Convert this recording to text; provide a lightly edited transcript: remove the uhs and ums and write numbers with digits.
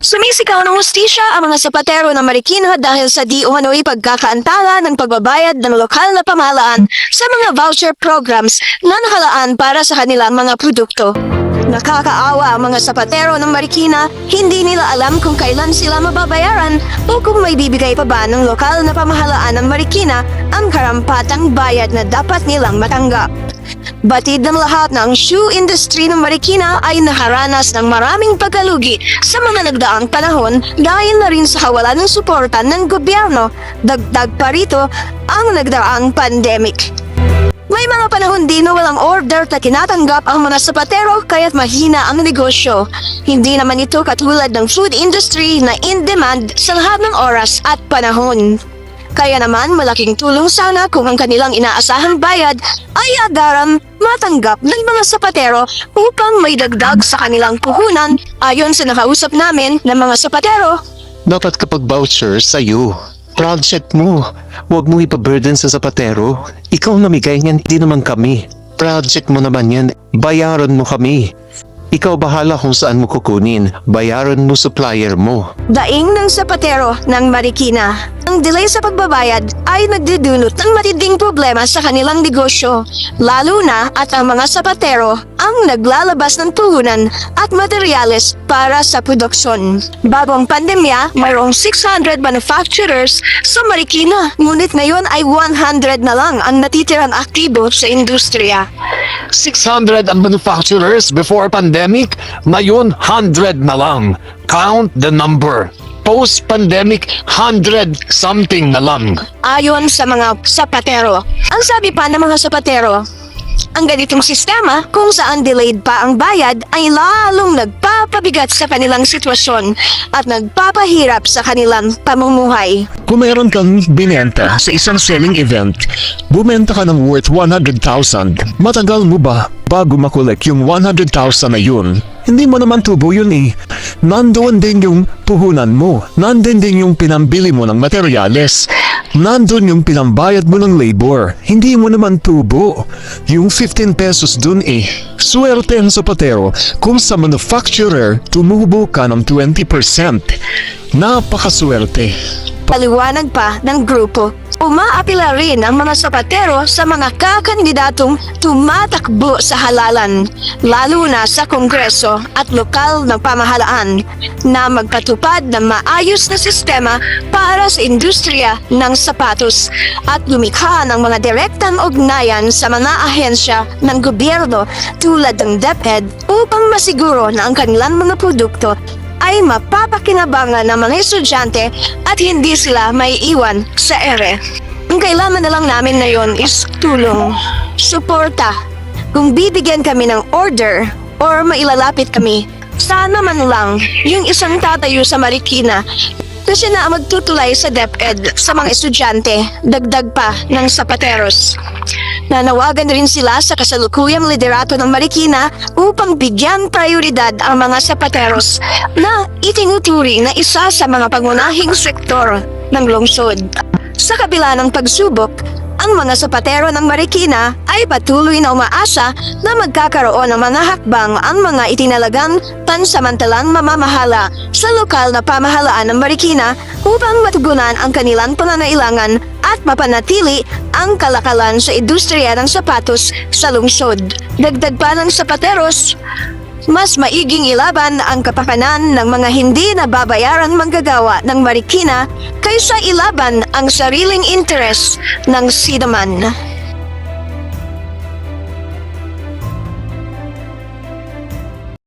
Sumisigaw ng hustisya ang mga sapatero ng Marikina dahil sa di umano'y pagkakaantala ng pagbabayad ng lokal na pamahalaan sa mga voucher programs na nakalaan para sa kanilang mga produkto. Nakakaawa ang mga sapatero ng Marikina, hindi nila alam kung kailan sila mababayaran o kung may bibigay pa ba ng lokal na pamahalaan ng Marikina ang karampatang bayad na dapat nilang matanggap. Batid ng lahat na ang shoe industry ng Marikina ay nakaranas ng maraming pagkalugi sa mga nagdaang panahon dahil na rin sa kawalan ng suporta ng gobyerno, dagdag pa rito ang nagdaang pandemic. May mga panahon din na walang order na tinatanggap ang mga sapatero kaya't mahina ang negosyo. Hindi naman ito katulad ng food industry na in demand sa lahat ng oras at panahon. Kaya naman malaking tulong sana kung ang kanilang inaasahang bayad ay agaran matanggap ng mga sapatero upang may dagdag sa kanilang puhunan ayon sa nakausap namin ng mga sapatero. Dapat kapag voucher sa'yo, project mo. Huwag mo ipaburden sa sapatero. Ikaw namigay niyan, hindi naman kami. Project mo naman yan, bayaran mo kami. Ikaw bahala kung saan mo kukunin, bayaran mo supplier mo. Daing ng sapatero ng Marikina. Ang delay sa pagbabayad ay nagdudulot ng matinding problema sa kanilang negosyo, lalo na at ang mga sapatero ang naglalabas ng puhunan at materyales para sa produksyon. Bago ang pandemya, mayroong 600 manufacturers sa Marikina, ngunit ngayon ay 100 na lang ang natitirang aktibo sa industriya. 600 ang manufacturers before pandemic, ngayon 100 na lang. Count the number. Post-pandemic, 100 something na lang. Ayon sa mga sapatero, ang sabi pa ng mga sapatero, ang ganitong sistema kung saan delayed pa ang bayad ay lalong nagpapabigat sa kanilang sitwasyon at nagpapahirap sa kanilang pamumuhay. Kung mayroon kang binenta sa isang selling event, bumenta ka ng worth 100,000. Matagal mo ba bago makolek yung 100,000 na yun? Hindi mo naman tubo yun eh. Nandoon din yung puhunan mo. Nandun din yung pinambili mo ng materyales. Nandun yung pinambayad mo ng labor. Hindi mo naman tubo. Yung 15 pesos dun eh. Swerte ang sapatero kung sa manufacturer tumubo ka ng 20%. Napakaswerte. Paliwanag pa ng grupo, umaapila rin ang mga sapatero sa mga kakandidatong tumatakbo sa halalan, lalo na sa kongreso at lokal ng pamahalaan, na magpatupad ng maayos na sistema para sa industriya ng sapatos at lumikha ng mga direktang ugnayan sa mga ahensya ng gobyerno tulad ng DepEd upang masiguro na ang kanilang mga produkto ay mapapakinabangan ng mga estudyante at hindi sila may iwan sa ere. Ang kailangan na lang namin ngayon is tulong, suporta. Kung bibigyan kami ng order or mailalapit kami, sana man lang yung isang tatayo sa Marikina na siya na ang magtutulay sa DepEd sa mga estudyante, dagdag pa ng sapateros. Nanawagan rin sila sa kasalukuyang liderato ng Marikina upang bigyan prioridad ang mga sapateros na itinuturi na isa sa mga pangunahing sektor ng lungsod. Sa kabila ng pagsubok, ang mga sapatero ng Marikina ay patuloy na umaasa na magkakaroon ng mga hakbang ang mga itinalagang pansamantalang mamamahala sa lokal na pamahalaan ng Marikina upang matugunan ang kanilang pangangailangan at mapanatili ang kalakalan sa industriya ng sapatos sa lungsod. Dagdag pa ng sapateros, mas maiging ilaban ang kapakanan ng mga hindi nababayarang manggagawa ng Marikina kaysa ilaban ang sariling interes ng sinuman.